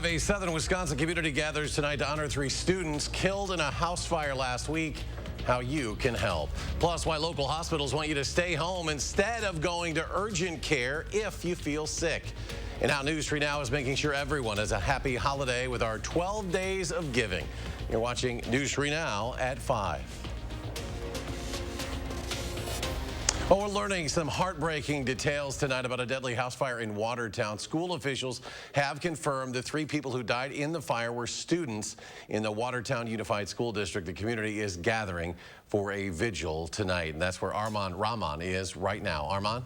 A southern Wisconsin community gathers tonight to honor 3 students killed in a house fire last week. How you can help. Plus, why local hospitals want you to stay home instead of going to urgent care if you feel sick. And how News 3 Now is making sure everyone has a happy holiday with our 12 days of giving. You're watching News 3 Now at 5. Well, we're learning some heartbreaking details tonight about a deadly house fire in Watertown. School officials have confirmed the 3 people who died in the fire were students in the Watertown Unified School District. The community is gathering for a vigil tonight, and that's where Armand Rahman is right now. Armand?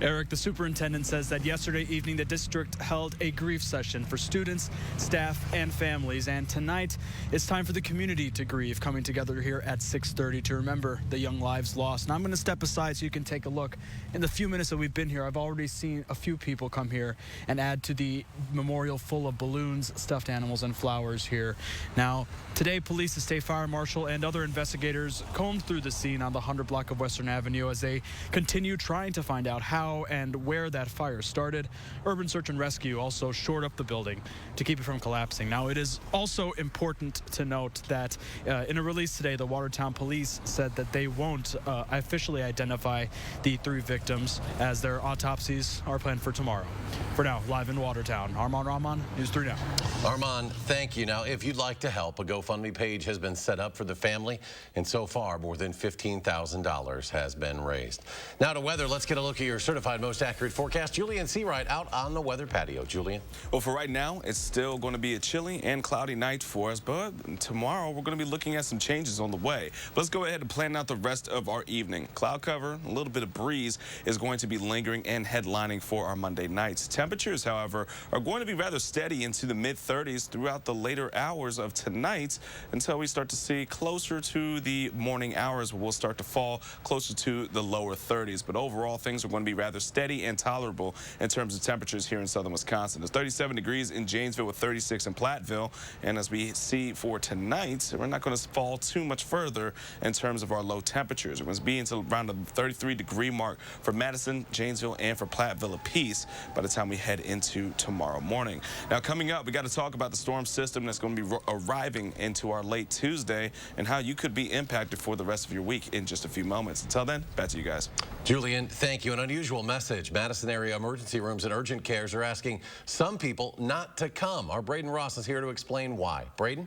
Eric, the superintendent says that yesterday evening the district held a grief session for students, staff, and families. And tonight it's time for the community to grieve, coming together here at 6:30 to remember the young lives lost. And I'm going to step aside so you can take a look. In the few minutes that we've been here, I've already seen a few people come here and add to the memorial full of balloons, stuffed animals, and flowers here. Now, today, police, the state fire marshal, and other investigators combed through the scene on the 100 block of Western Avenue as they continue trying to find out how and where that fire started. Urban Search and Rescue also shored up the building to keep it from collapsing. Now, it is also important to note that in a release today, the Watertown police said that they won't officially identify the 3 victims as their autopsies are planned for tomorrow. For now, live in Watertown, Armand Rahman, News 3 Now. Armand, thank you. Now, if you'd like to help, a GoFundMe page has been set up for the family, and so far, more than $15,000 has been raised. Now to weather, let's get a look at your certified most accurate forecast. Julian Seawright out on the weather patio. Julian? Well, for right now, it's still going to be a chilly and cloudy night for us, but tomorrow we're going to be looking at some changes on the way. Let's go ahead and plan out the rest of our evening. Cloud cover, a little bit of breeze is going to be lingering and headlining for our Monday nights. Temperatures, however, are going to be rather steady into the mid-30s throughout the later hours of tonight until we start to see closer to the morning hours where we'll start to fall closer to the lower 30s. But overall, things are going to be rather steady and tolerable in terms of temperatures here in southern Wisconsin. It's 37 degrees in Janesville with 36 in Platteville. And as we see for tonight, we're not going to fall too much further in terms of our low temperatures. We're going to be into around the 33-degree mark for Madison, Janesville, and for Platteville apiece by the time we head into tomorrow morning. Now, coming up, we got to talk about the storm system that's going to be arriving into our late Tuesday and how you could be impacted for the rest of your week in just a few moments. Until then, back to you guys. Julian, thank you. An unusual message. Madison area emergency rooms and urgent cares are asking some people not to come. Our Braden Ross is here to explain why. Braden?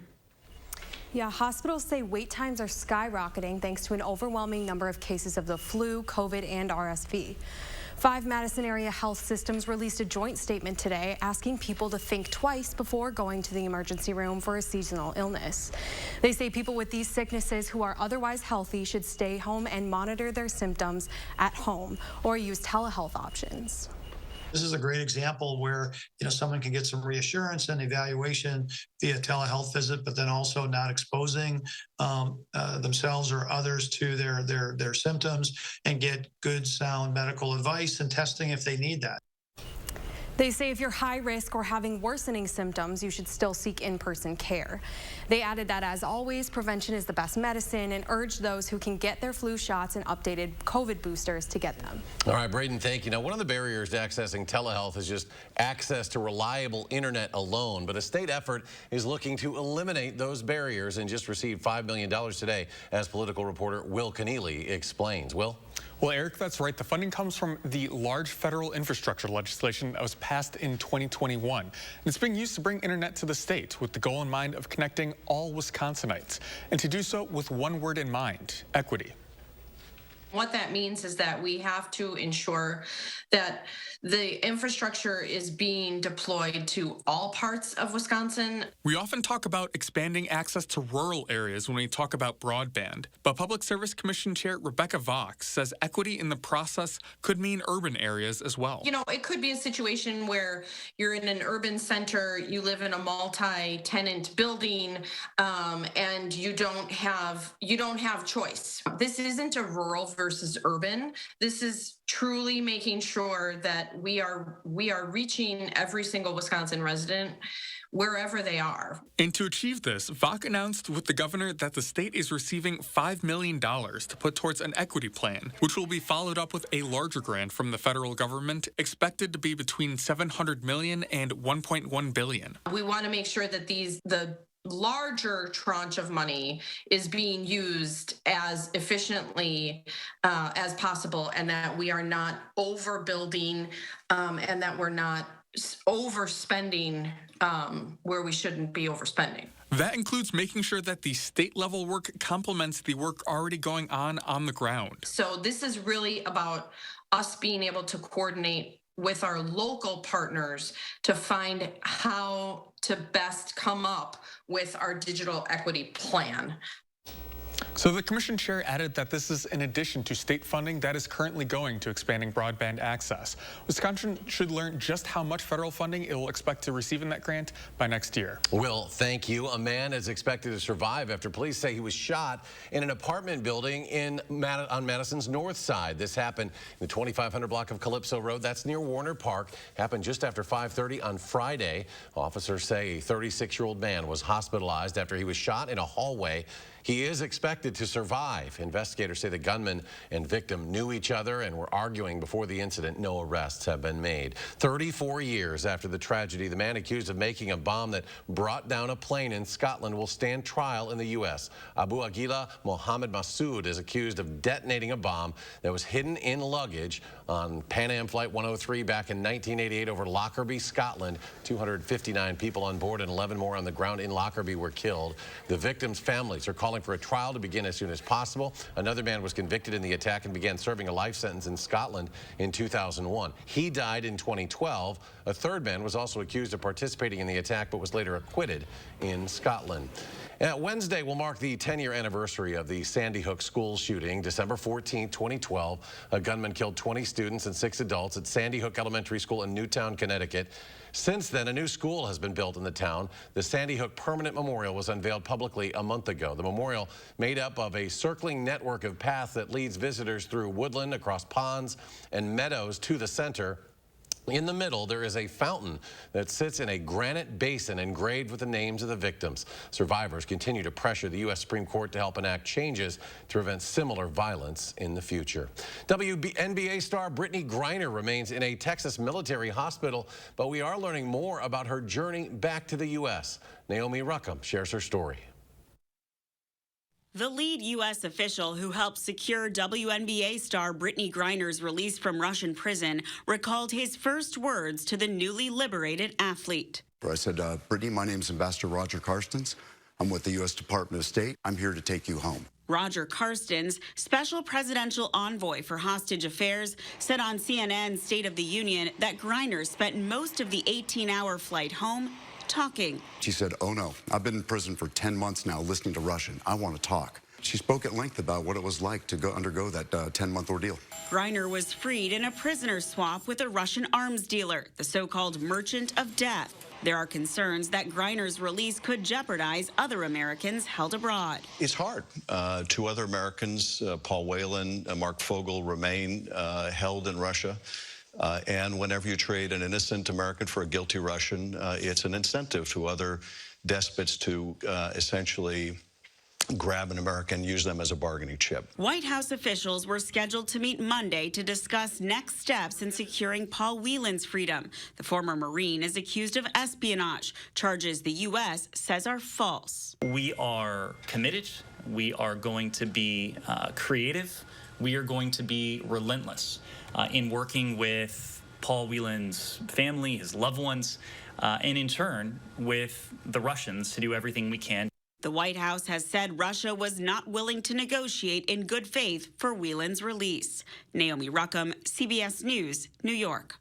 Yeah, hospitals say wait times are skyrocketing thanks to an overwhelming number of cases of the flu, COVID, and RSV. 5 Madison area health systems released a joint statement today asking people to think twice before going to the emergency room for a seasonal illness. They say people with these sicknesses who are otherwise healthy should stay home and monitor their symptoms at home or use telehealth options. This is a great example where, someone can get some reassurance and evaluation via telehealth visit, but then also not exposing themselves or others to their symptoms and get good, sound medical advice and testing if they need that. They say if you're high risk or having worsening symptoms, you should still seek in-person care. They added that, as always, prevention is the best medicine and urged those who can get their flu shots and updated COVID boosters to get them. All right, Braden, thank you. Now, one of the barriers to accessing telehealth is just access to reliable internet alone, but a state effort is looking to eliminate those barriers and just received $5 million today, as political reporter Will Keneally explains. Will? Well, Eric, that's right. The funding comes from the large federal infrastructure legislation that was passed in 2021. And it's being used to bring internet to the state with the goal in mind of connecting all Wisconsinites, and to do so with one word in mind: equity. What that means is that we have to ensure that the infrastructure is being deployed to all parts of Wisconsin. We often talk about expanding access to rural areas when we talk about broadband, but Public Service Commission Chair Rebecca Vox says equity in the process could mean urban areas as well. It could be a situation where you're in an urban center, you live in a multi-tenant building, and you don't have choice. This isn't a rural versus urban. This is truly making sure that we are reaching every single Wisconsin resident wherever they are. And to achieve this, VOC announced with the governor that the state is receiving $5 million to put towards an equity plan, which will be followed up with a larger grant from the federal government, expected to be between $700 million and $1.1 billion. We want to make sure that the larger tranche of money is being used as efficiently as possible, and that we are not overbuilding and that we're not overspending where we shouldn't be overspending. That includes making sure that the state-level work complements the work already going on the ground. So this is really about us being able to coordinate with our local partners to find how to best come up with our digital equity plan. So the commission chair added that this is in addition to state funding that is currently going to expanding broadband access. Wisconsin should learn just how much federal funding it will expect to receive in that grant by next year. Will, thank you. A man is expected to survive after police say he was shot in an apartment building on Madison's north side. This happened in the 2500 block of Calypso Road. That's near Warner Park. Happened just after 5:30 on Friday. Officers say a 36-year-old man was hospitalized after he was shot in a hallway. He is expected to survive. Investigators say the gunman and victim knew each other and were arguing before the incident. No arrests have been made. 34 years after the tragedy, the man accused of making a bomb that brought down a plane in Scotland will stand trial in the U.S. Abu Aguila Mohammed Massoud is accused of detonating a bomb that was hidden in luggage on Pan Am Flight 103 back in 1988 over Lockerbie, Scotland. 259 people on board and 11 more on the ground in Lockerbie were killed. The victims' families are calling for a trial to begin as soon as possible. Another man was convicted in the attack and began serving a life sentence in Scotland in 2001. He died in 2012. A third man was also accused of participating in the attack but was later acquitted in Scotland. Wednesday will mark the 10-year anniversary of the Sandy Hook school shooting. December 14, 2012, a gunman killed 20 students and 6 adults at Sandy Hook Elementary School in Newtown, Connecticut. Since then, a new school has been built in the town. The Sandy Hook Permanent Memorial was unveiled publicly a month ago. The memorial, made up of a circling network of paths that leads visitors through woodland, across ponds and meadows to the center. In the middle, there is a fountain that sits in a granite basin engraved with the names of the victims. Survivors continue to pressure the U.S. Supreme Court to help enact changes to prevent similar violence in the future. WNBA star Brittany Griner remains in a Texas military hospital, but we are learning more about her journey back to the U.S. Naomi Ruckham shares her story. The lead U.S. official who helped secure WNBA star Brittany Griner's release from Russian prison recalled his first words to the newly liberated athlete. I said, Brittany, my name's Ambassador Roger Carstens. I'm with the U.S. Department of State. I'm here to take you home. Roger Carstens, special presidential envoy for hostage affairs, said on CNN's State of the Union that Griner spent most of the 18-hour flight home talking. She said, oh no, I've been in prison for 10 months now listening to Russian. I want to talk. She spoke at length about what it was like to undergo that 10-month ordeal. Griner was freed in a prisoner swap with a Russian arms dealer, the so-called Merchant of Death. There are concerns that Griner's release could jeopardize other Americans held abroad. It's hard. 2 other Americans, Paul Whelan, Mark Fogel, remain held in Russia. And whenever you trade an innocent American for a guilty Russian, it's an incentive to other despots to essentially grab an American and use them as a bargaining chip. White House officials were scheduled to meet Monday to discuss next steps in securing Paul Whelan's freedom. The former Marine is accused of espionage, charges the U.S. says are false. We are committed. We are going to be creative. We are going to be relentless in working with Paul Whelan's family, his loved ones, and in turn with the Russians to do everything we can. The White House has said Russia was not willing to negotiate in good faith for Whelan's release. Naomi Ruckham, CBS News, New York.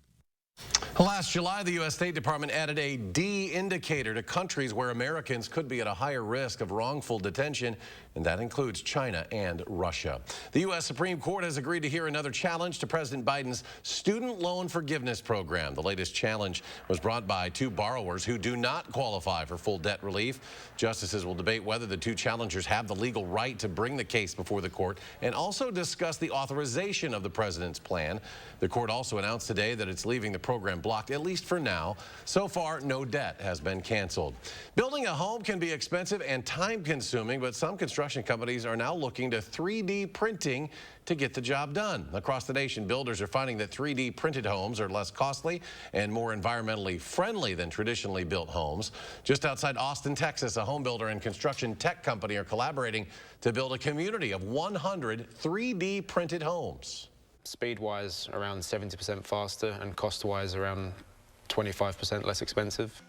Last July, the U.S. State Department added a D indicator to countries where Americans could be at a higher risk of wrongful detention, and that includes China and Russia. The U.S. Supreme Court has agreed to hear another challenge to President Biden's student loan forgiveness program. The latest challenge was brought by 2 borrowers who do not qualify for full debt relief. Justices will debate whether the 2 challengers have the legal right to bring the case before the court and also discuss the authorization of the president's plan. The court also announced today that it's leaving the program blocked, at least for now. So far, no debt has been canceled. Building a home can be expensive and time-consuming, but some construction companies are now looking to 3D printing to get the job done. Across the nation, builders are finding that 3D printed homes are less costly and more environmentally friendly than traditionally built homes. Just outside Austin, Texas, a home builder and construction tech company are collaborating to build a community of 100 3D printed homes. Speed-wise, around 70% faster, and cost-wise, around 25% less expensive.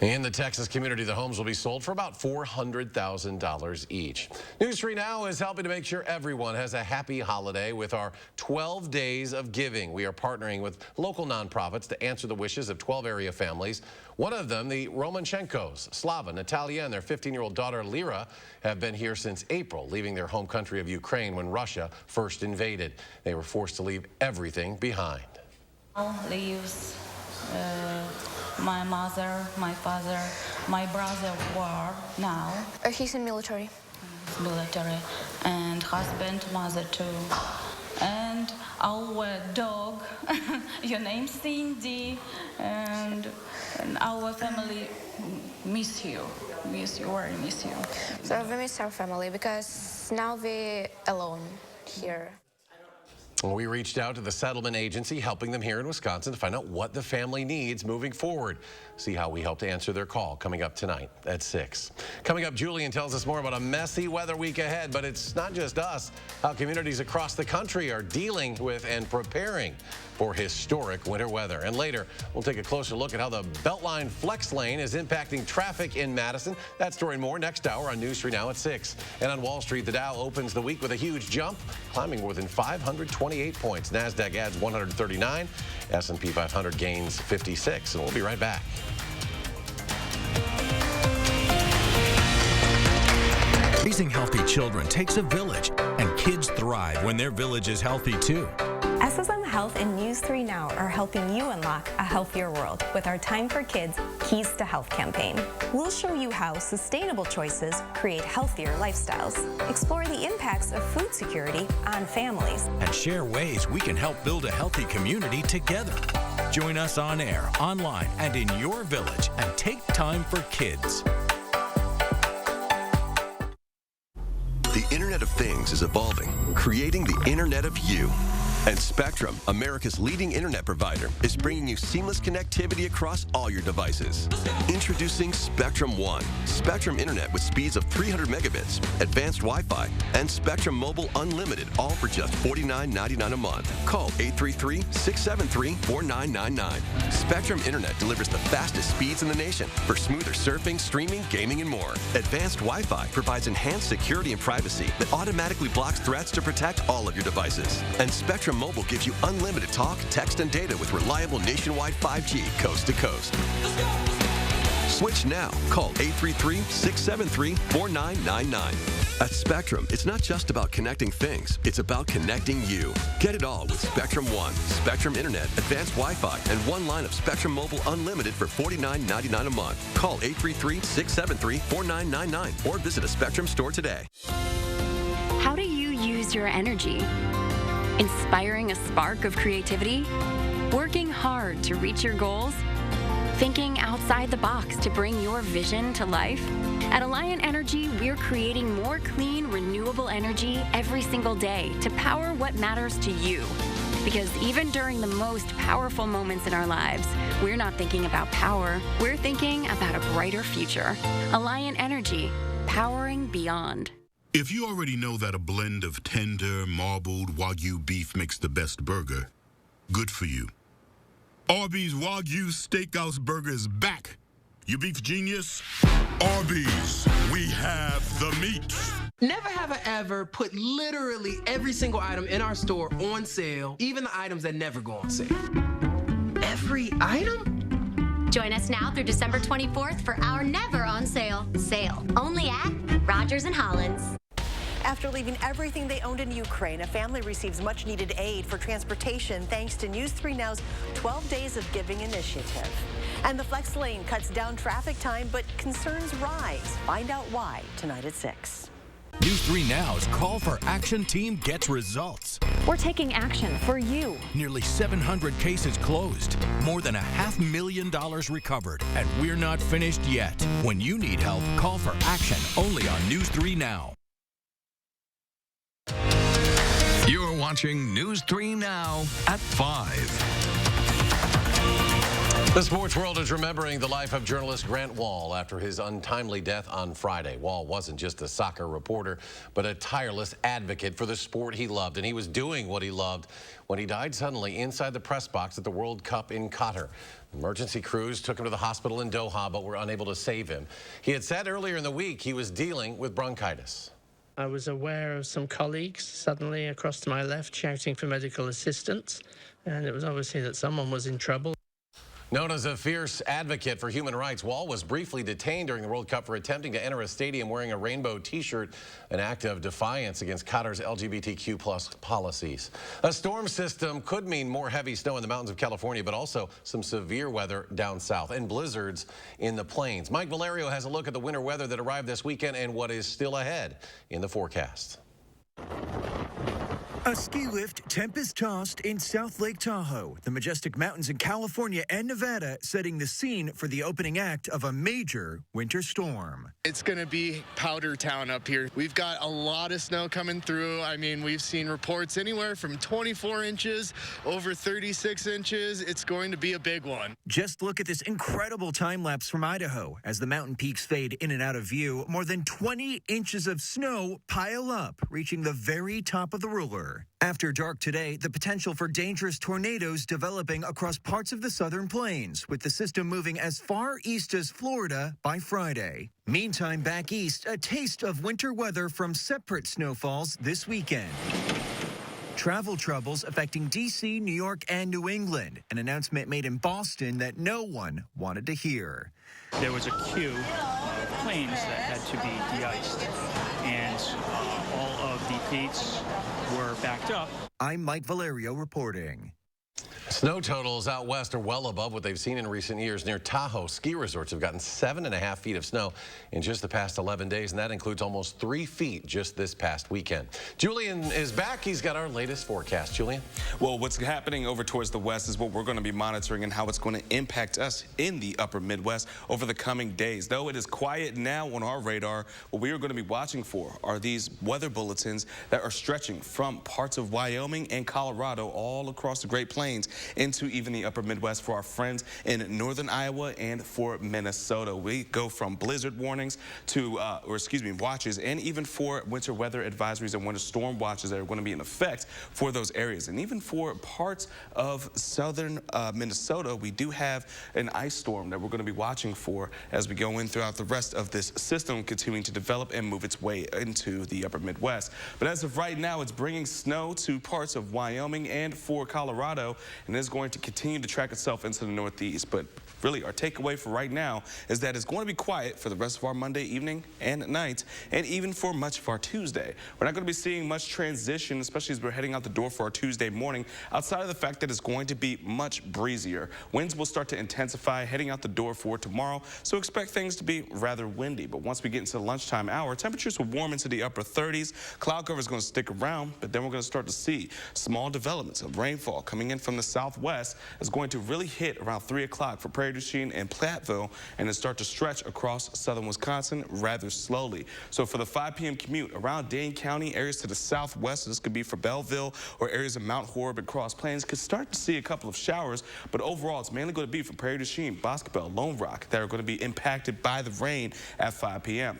In the Texas community, the homes will be sold for about $400,000 each. News 3 Now is helping to make sure everyone has a happy holiday with our 12 Days of Giving. We are partnering with local nonprofits to answer the wishes of 12 area families. One of them, the Romanchenkos. Slava, Natalia, and their 15-year-old daughter, Lyra, have been here since April, leaving their home country of Ukraine when Russia first invaded. They were forced to leave everything behind. Leaves my mother, my father, my brother war now. He's in military. And husband, mother too. And our dog, your name's Cindy, and our family miss you, very miss you. So we miss our family because now we're alone here. Well, we reached out to the settlement agency helping them here in Wisconsin to find out what the family needs moving forward. See how we help to answer their call coming up tonight at 6. Coming up, Julian tells us more about a messy weather week ahead, but it's not just us. How communities across the country are dealing with and preparing for historic winter weather. And later, we'll take a closer look at how the Beltline Flex Lane is impacting traffic in Madison. That story and more next hour on News 3 Now at 6. And on Wall Street, the Dow opens the week with a huge jump, climbing more than 528 points. NASDAQ adds 139. S&P 500 gains 56. And we'll be right back. Raising healthy children takes a village, and kids thrive when their village is healthy too. SSM Health and News 3 Now are helping you unlock a healthier world with our Time for Kids Keys to Health campaign. We'll show you how sustainable choices create healthier lifestyles, explore the impacts of food security on families, and share ways we can help build a healthy community together. Join us on air, online, and in your village, and take time for kids. The Internet of Things is evolving, creating the Internet of You. And Spectrum, America's leading internet provider, is bringing you seamless connectivity across all your devices. Introducing Spectrum One, Spectrum Internet with speeds of 300 megabits, advanced Wi-Fi, and Spectrum Mobile Unlimited, all for just $49.99 a month. Call 833-673-4999. Spectrum Internet delivers the fastest speeds in the nation for smoother surfing, streaming, gaming, and more. Advanced Wi-Fi provides enhanced security and privacy that automatically blocks threats to protect all of your devices. And Spectrum Mobile gives you unlimited talk, text, and data with reliable nationwide 5G coast to coast. Switch now. Call 833-673-4999. At Spectrum, it's not just about connecting things, it's about connecting you. Get it all with Spectrum One, Spectrum Internet, advanced Wi-Fi, and one line of Spectrum Mobile Unlimited for $49.99 a month. Call 833-673-4999 or visit a Spectrum store today. How do you use your energy? Inspiring a spark of creativity? Working hard to reach your goals? Thinking outside the box to bring your vision to life? At Alliant Energy, we're creating more clean, renewable energy every single day to power what matters to you. Because even during the most powerful moments in our lives, we're not thinking about power, we're thinking about a brighter future. Alliant Energy, powering beyond. If you already know that a blend of tender, marbled Wagyu beef makes the best burger, good for you. Arby's Wagyu Steakhouse Burger is back. You beef genius? Arby's, we have the meat. Never have I ever put literally every single item in our store on sale, even the items that never go on sale. Every item? Join us now through December 24th for our never on sale sale. Only at Rogers and Hollins. After leaving everything they owned in Ukraine, a family receives much-needed aid for transportation thanks to News 3 Now's 12 Days of Giving initiative. And the Flex Lane cuts down traffic time, but concerns rise. Find out why tonight at 6. News 3 Now's Call for Action team gets results. We're taking action for you. Nearly 700 cases closed, more than $500,000 recovered, and we're not finished yet. When you need help, call for action only on News 3 Now. You're watching News 3 Now at 5. The sports world is remembering the life of journalist Grant Wahl after his untimely death on Friday. Wahl wasn't just a soccer reporter, but a tireless advocate for the sport he loved, and he was doing what he loved when he died suddenly inside the press box at the World Cup in Qatar. Emergency crews took him to the hospital in Doha, but were unable to save him. He had said earlier in the week he was dealing with bronchitis. I was aware of some colleagues suddenly across to my left shouting for medical assistance, and it was obviously that someone was in trouble. Known as a fierce advocate for human rights, Wahl was briefly detained during the World Cup for attempting to enter a stadium wearing a rainbow T-shirt, an act of defiance against Qatar's LGBTQ+ policies. A storm system could mean more heavy snow in the mountains of California, but also some severe weather down south and blizzards in the plains. Mike Valerio has a look at the winter weather that arrived this weekend and what is still ahead in the forecast. A ski lift tempest-tossed in South Lake Tahoe, the majestic mountains in California and Nevada, setting the scene for the opening act of a major winter storm. It's going to be powder town up here. We've got a lot of snow coming through. I mean, we've seen reports anywhere from 24 inches, over 36 inches. It's going to be a big one. Just look at this incredible time-lapse from Idaho. As the mountain peaks fade in and out of view, more than 20 inches of snow pile up, reaching the very top of the ruler. After dark today, the potential for dangerous tornadoes developing across parts of the southern plains, with the system moving as far east as Florida by Friday. Meantime, back east, a taste of winter weather from separate snowfalls this weekend. Travel troubles affecting D.C., New York, and New England. An announcement made in Boston that no one wanted to hear. There was a queue of planes that had to be de-iced, and all of the gates were backed up. I'm Mike Valerio reporting. Snow totals out west are well above what they've seen in recent years. Near Tahoe, ski resorts have gotten 7.5 feet of snow in just the past 11 days, and that includes almost 3 feet just this past weekend. Julian is back. He's got our latest forecast. Julian? Well, what's happening over towards the west is what we're going to be monitoring and how it's going to impact us in the upper Midwest over the coming days. Though it is quiet now on our radar, what we are going to be watching for are these weather bulletins that are stretching from parts of Wyoming and Colorado all across the Great Plains into even the upper Midwest for our friends in northern Iowa and for Minnesota. We go from blizzard warnings to, watches, and even for winter weather advisories and winter storm watches that are going to be in effect for those areas. And even for parts of southern Minnesota, we do have an ice storm that we're going to be watching for as we go in throughout the rest of this system, continuing to develop and move its way into the upper Midwest. But as of right now, it's bringing snow to parts of Wyoming and for Colorado, and is going to continue to track itself into the northeast. But really, our takeaway for right now is that it's going to be quiet for the rest of our Monday evening and night, and even for much of our Tuesday. We're not going to be seeing much transition, especially as we're heading out the door for our Tuesday morning, outside of the fact that it's going to be much breezier. Winds will start to intensify heading out the door for tomorrow, so expect things to be rather windy. But once we get into the lunchtime hour, temperatures will warm into the upper 30s. Cloud cover is going to stick around, but then we're going to start to see small developments of rainfall coming in from the southwest. Is going to really hit around 3 o'clock for Prairie du Chien and Platteville, and then start to stretch across southern Wisconsin rather slowly. So for the 5 p.m. commute around Dane County, areas to the southwest, this could be for Belleville or areas of Mount Horeb and Cross Plains, could start to see a couple of showers, but overall it's mainly going to be for Prairie du Chien, Boscobel, Lone Rock that are going to be impacted by the rain at 5 p.m.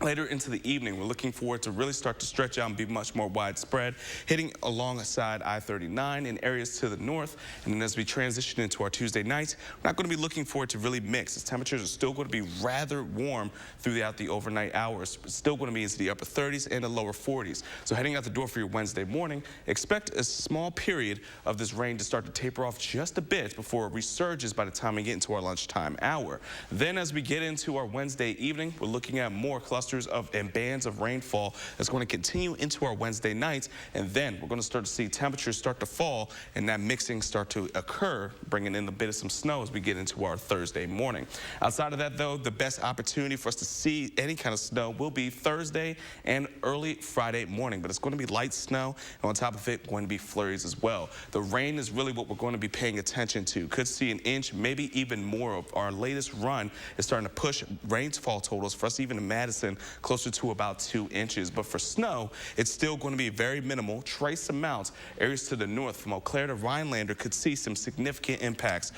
Later into the evening, we're looking for it to really start to stretch out and be much more widespread, hitting alongside I-39 in areas to the north. And then as we transition into our Tuesday nights, we're not going to be looking for it to really mix, as temperatures are still going to be rather warm throughout the overnight hours, but still going to be into the upper 30s and the lower 40s. So heading out the door for your Wednesday morning, expect a small period of this rain to start to taper off just a bit before it resurges by the time we get into our lunchtime hour. Then as we get into our Wednesday evening, we're looking at more clusters clusters and bands of rainfall that's going to continue into our Wednesday nights, and then we're going to start to see temperatures start to fall and that mixing start to occur, bringing in a bit of some snow as we get into our Thursday morning. Outside of that, though, the best opportunity for us to see any kind of snow will be Thursday and early Friday morning, but it's going to be light snow, and on top of it, going to be flurries as well. The rain is really what we're going to be paying attention to. Could see an inch, maybe even more. Of our latest run is starting to push rainfall totals for us even in Madison closer to about 2 inches. But for snow, it's still going to be very minimal, trace amounts. Areas to the north from Eau Claire to Rhinelander could see some significant impacts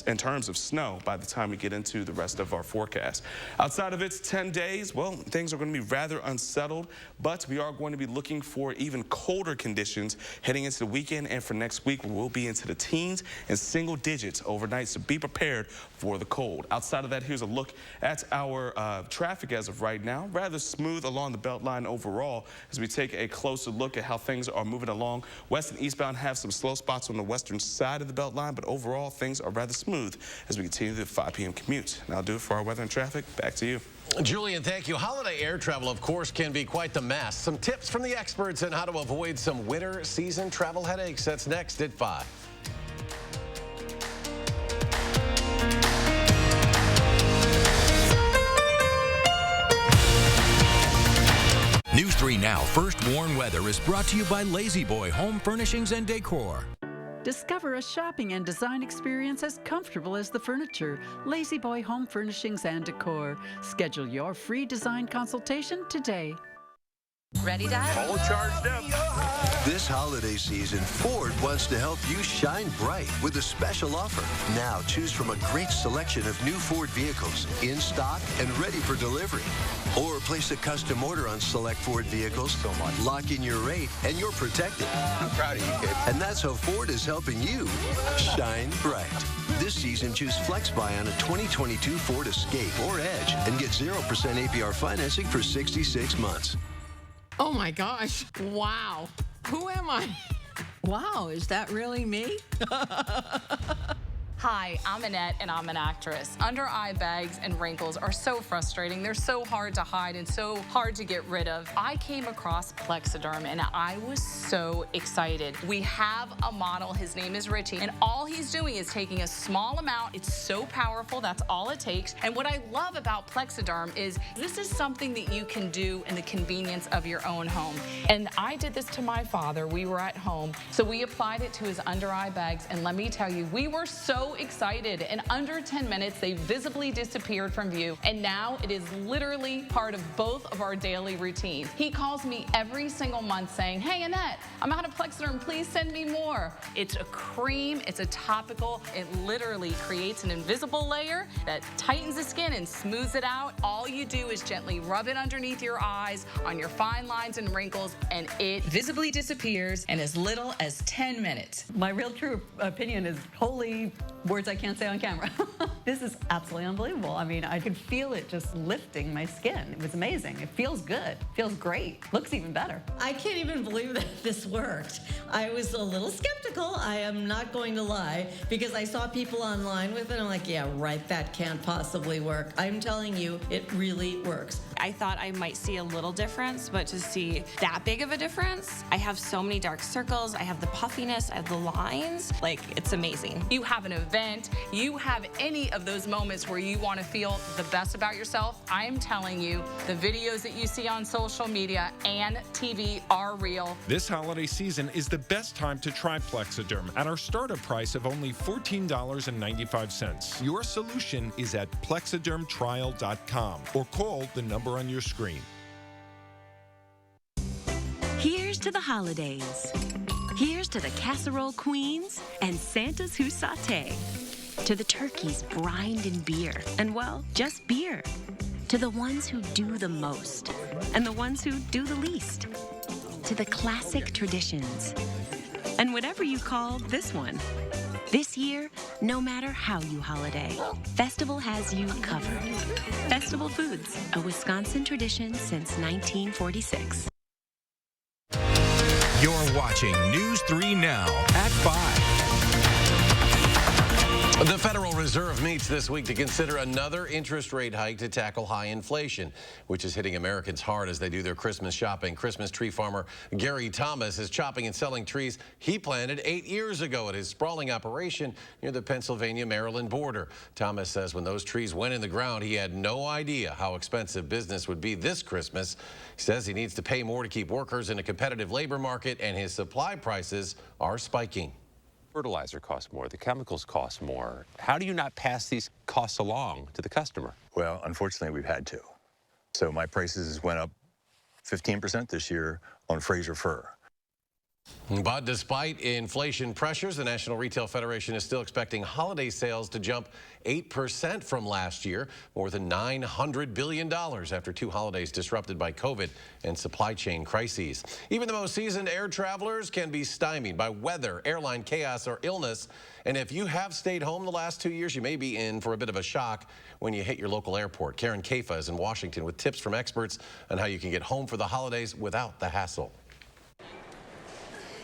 in terms of snow by the time we get into the rest of our forecast. Outside of its 10 days, well, things are going to be rather unsettled, but we are going to be looking for even colder conditions heading into the weekend, and for next week, we'll be into the teens and single digits overnight, so be prepared for the cold. Outside of that, here's a look at our traffic as of right now. Rather smooth along the Beltline overall as we take a closer look at how things are moving along. West and eastbound have some slow spots on the western side of the Beltline, but overall things are rather smooth as we continue the 5 p.m. commute. Now, do it for our weather and traffic. Back to you. Julian, thank you. Holiday air travel, of course, can be quite the mess. Some tips from the experts on how to avoid some winter season travel headaches. That's next at 5. News 3 Now First Warn Weather is brought to you by Lazy Boy Home Furnishings and Decor. Discover a shopping and design experience as comfortable as the furniture. Lazy Boy Home Furnishings and Decor. Schedule your free design consultation today. Ready, Dad? All charged up. This holiday season, Ford wants to help you shine bright with a special offer. Now choose from a great selection of new Ford vehicles in stock and ready for delivery. Or place a custom order on select Ford vehicles. Lock in your rate and you're protected. I'm proud of you, kid. And that's how Ford is helping you shine bright. This season, choose FlexBuy on a 2022 Ford Escape or Edge and get 0% APR financing for 66 months. Oh my gosh. Wow. Who am I? Wow, is that really me? Hi, I'm Annette, and I'm an actress. Under-eye bags and wrinkles are so frustrating. They're so hard to hide and so hard to get rid of. I came across Plexiderm, and I was so excited. We have a model. His name is Richie, and all he's doing is taking a small amount. It's so powerful. That's all it takes. And what I love about Plexiderm is this is something that you can do in the convenience of your own home. And I did this to my father. We were at home, so we applied it to his under-eye bags, and let me tell you, we were so excited. In under 10 minutes, they visibly disappeared from view, and now it is literally part of both of our daily routines. He calls me every single month saying, "Hey, Annette, I'm out of Plexiderm. Please send me more." It's a cream. It's a topical. It literally creates an invisible layer that tightens the skin and smooths it out. All you do is gently rub it underneath your eyes, on your fine lines and wrinkles, and it visibly disappears in as little as 10 minutes. My real true opinion is holy words I can't say on camera. This is absolutely unbelievable. I mean, I could feel it just lifting my skin. It was amazing. It feels good. Feels great. Looks even better. I can't even believe that this worked. I was a little skeptical, I am not going to lie, because I saw people online with it, and I'm like, yeah, right, that can't possibly work. I'm telling you, it really works. I thought I might see a little difference, but to see that big of a difference, I have so many dark circles, I have the puffiness, I have the lines, like, it's amazing. You have an event, you have any of those moments where you want to feel the best about yourself, I'm telling you, the videos that you see on social media and TV are real. This holiday season is the best time to try Plexiderm at our startup price of only $14.95. Your solution is at plexidermtrial.com or call the number on your screen. Here's to the holidays. Here's to the casserole queens and Santas who saute. To the turkeys brined in beer, and well, just beer. To the ones who do the most, and the ones who do the least. To the classic traditions, and whatever you call this one. This year, no matter how you holiday, Festival has you covered. Festival Foods, a Wisconsin tradition since 1946. You're watching News 3 Now at 5. The Federal Reserve meets this week to consider another interest rate hike to tackle high inflation, which is hitting Americans hard as they do their Christmas shopping. Christmas tree farmer Gary Thomas is chopping and selling trees he planted 8 years ago at his sprawling operation near the Pennsylvania-Maryland border. Thomas says when those trees went in the ground, he had no idea how expensive business would be this Christmas. He says he needs to pay more to keep workers in a competitive labor market, and his supply prices are spiking. Fertilizer costs more, the chemicals cost more. How do you not pass these costs along to the customer? Well, unfortunately, we've had to. So my prices went up 15% this year on Fraser fir. But despite inflation pressures, the National Retail Federation is still expecting holiday sales to jump 8% from last year, more than $900 billion after 2 holidays disrupted by COVID and supply chain crises. Even the most seasoned air travelers can be stymied by weather, airline chaos, or illness. And if you have stayed home the last 2 years, you may be in for a bit of a shock when you hit your local airport. Karen Kafa is in Washington with tips from experts on how you can get home for the holidays without the hassle.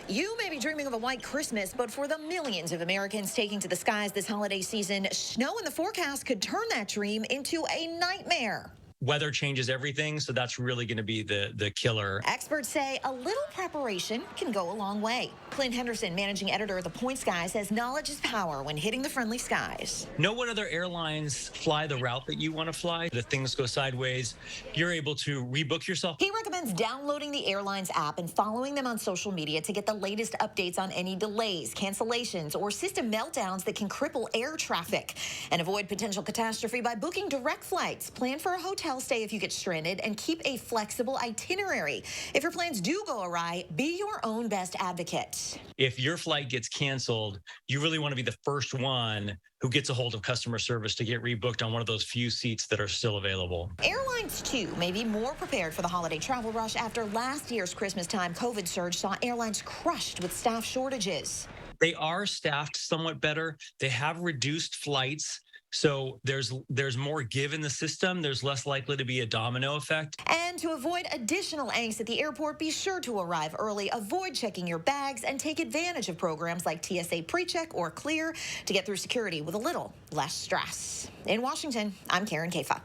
You may be dreaming of a white Christmas, but for the millions of Americans taking to the skies this holiday season, snow in the forecast could turn that dream into a nightmare. Weather changes everything, so that's really going to be the killer. Experts say a little preparation can go a long way. Clint Henderson, managing editor of The Point Sky, says knowledge is power when hitting the friendly skies. Know what other airlines fly the route that you want to fly. If things go sideways, you're able to rebook yourself. He recommends downloading the airline's app and following them on social media to get the latest updates on any delays, cancellations, or system meltdowns that can cripple air traffic. And avoid potential catastrophe by booking direct flights. Plan for a hotel stay if you get stranded, and keep a flexible itinerary. If your plans do go awry, be your own best advocate. If your flight gets canceled, you really want to be the first one who gets a hold of customer service to get rebooked on one of those few seats that are still available. Airlines, too, may be more prepared for the holiday travel rush after last year's Christmas time COVID surge saw airlines crushed with staff shortages. They are staffed somewhat better. They have reduced flights. So there's more give in the system. There's less likely to be a domino effect. And to avoid additional angst at the airport, be sure to arrive early, avoid checking your bags, and take advantage of programs like TSA PreCheck or Clear to get through security with a little less stress. In Washington, I'm Karen Kafa.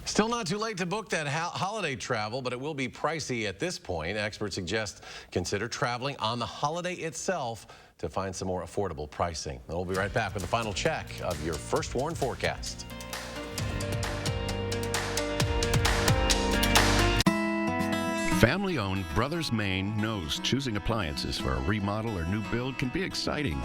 Still not too late to book that holiday travel, but it will be pricey at this point. Experts suggest consider traveling on the holiday itself to find some more affordable pricing. And we'll be right back with the final check of your First Warn forecast. Family-owned Brothers Maine knows choosing appliances for a remodel or new build can be exciting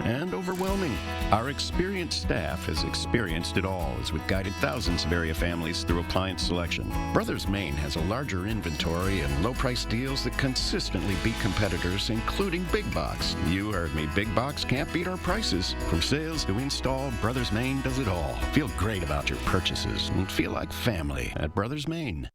and overwhelming. Our experienced staff has experienced it all as we've guided thousands of area families through appliance selection. Brothers Maine has a larger inventory and low-price deals that consistently beat competitors, including Big Box. You heard me. Big Box can't beat our prices. From sales to install, Brothers Maine does it all. Feel great about your purchases and feel like family at Brothers Maine.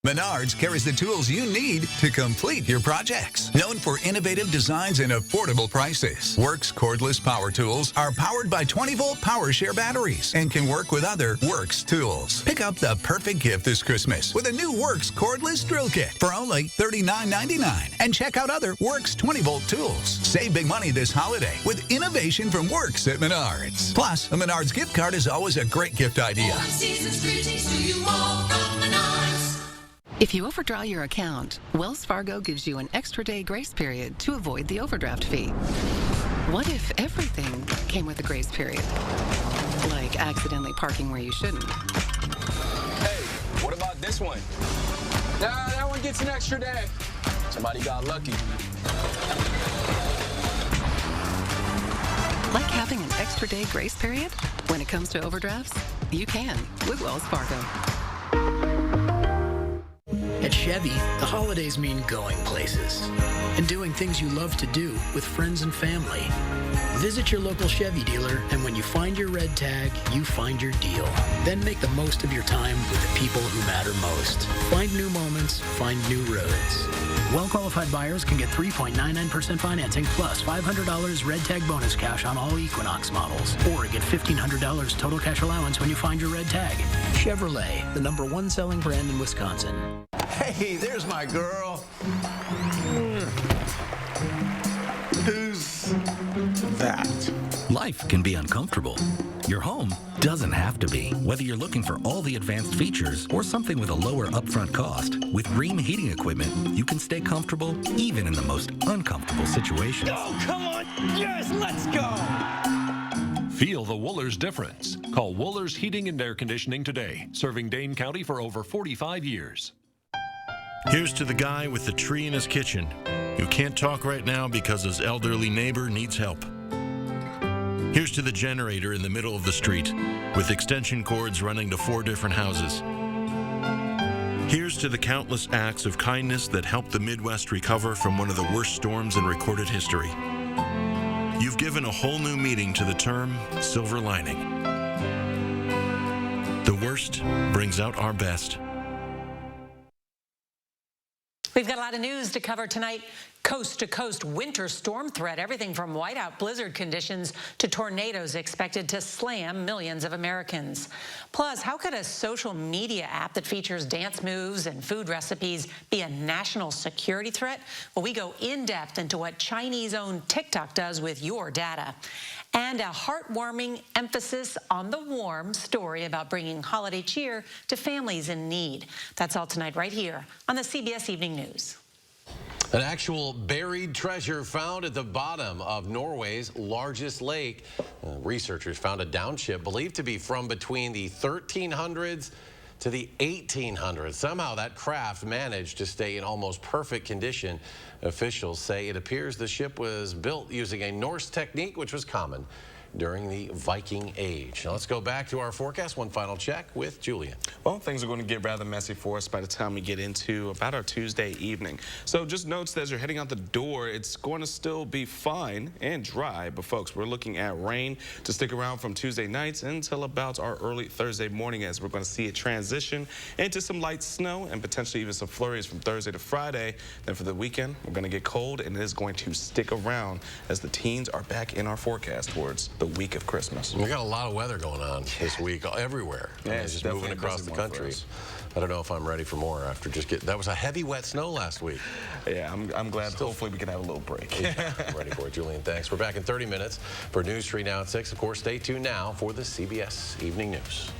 Menards carries the tools you need to complete your projects. Known for innovative designs and affordable prices, Works cordless power tools are powered by 20-volt PowerShare batteries and can work with other Works tools. Pick up the perfect gift this Christmas with a new Works cordless drill kit for only $39.99. And check out other Works 20-volt tools. Save big money this holiday with innovation from Works at Menards. Plus, a Menards gift card is always a great gift idea. All season's greetings to you all from Menards. If you overdraw your account, Wells Fargo gives you an extra day grace period to avoid the overdraft fee. What if everything came with a grace period? Like accidentally parking where you shouldn't. Hey, what about this one? Nah, that one gets an extra day. Somebody got lucky. Like having an extra day grace period? When it comes to overdrafts, you can with Wells Fargo. At Chevy, the holidays mean going places and doing things you love to do with friends and family. Visit your local Chevy dealer, and when you find your red tag, you find your deal. Then make the most of your time with the people who matter most. Find new moments, find new roads. Well-qualified buyers can get 3.99% financing plus $500 red tag bonus cash on all Equinox models, or get $1,500 total cash allowance when you find your red tag. Chevrolet, the #1 selling brand in Wisconsin. Hey, there's my girl. Who's that? Life can be uncomfortable. Your home doesn't have to be. Whether you're looking for all the advanced features or something with a lower upfront cost, with Rheem heating equipment, you can stay comfortable even in the most uncomfortable situations. Oh, come on. Yes, let's go. Feel the Wohlers difference. Call Wohlers Heating and Air Conditioning today, serving Dane County for over 45 years. Here's to the guy with the tree in his kitchen who can't talk right now because his elderly neighbor needs help. Here's to the generator in the middle of the street with extension cords running to 4 different houses. Here's to the countless acts of kindness that helped the Midwest recover from one of the worst storms in recorded history. You've given a whole new meaning to the term silver lining. The worst brings out our best. We've got a lot of news to cover tonight. Coast-to-coast winter storm threat. Everything from whiteout blizzard conditions to tornadoes expected to slam millions of Americans. Plus, how could a social media app that features dance moves and food recipes be a national security threat? Well, we go in-depth into what Chinese-owned TikTok does with your data. And a heartwarming emphasis on the warm story about bringing holiday cheer to families in need. That's all tonight right here on the CBS Evening News. An actual buried treasure found at the bottom of Norway's largest lake. Researchers found a downship believed to be from between the 1300s to the 1800s. Somehow that craft managed to stay in almost perfect condition. Officials say it appears the ship was built using a Norse technique, which was common during the Viking Age. Now let's go back to our forecast. One final check with Julian. Well, things are going to get rather messy for us by the time we get into about our Tuesday evening. So just notes that as you're heading out the door, it's going to still be fine and dry. But folks, we're looking at rain to stick around from Tuesday nights until about our early Thursday morning, as we're going to see it transition into some light snow and potentially even some flurries from Thursday to Friday. Then for the weekend, we're going to get cold, and it is going to stick around as the teens are back in our forecast towards the week of Christmas. We got a lot of weather going on this week everywhere. Yeah, it's just moving across the country. I don't know if I'm ready for more after just getting, that was a heavy wet snow last week. Yeah, I'm glad. Hopefully we can have a little break. Yeah, I'm ready for it, Julian. Thanks. We're back in 30 minutes for News 3 Now at 6. Of course, stay tuned now for the CBS Evening News.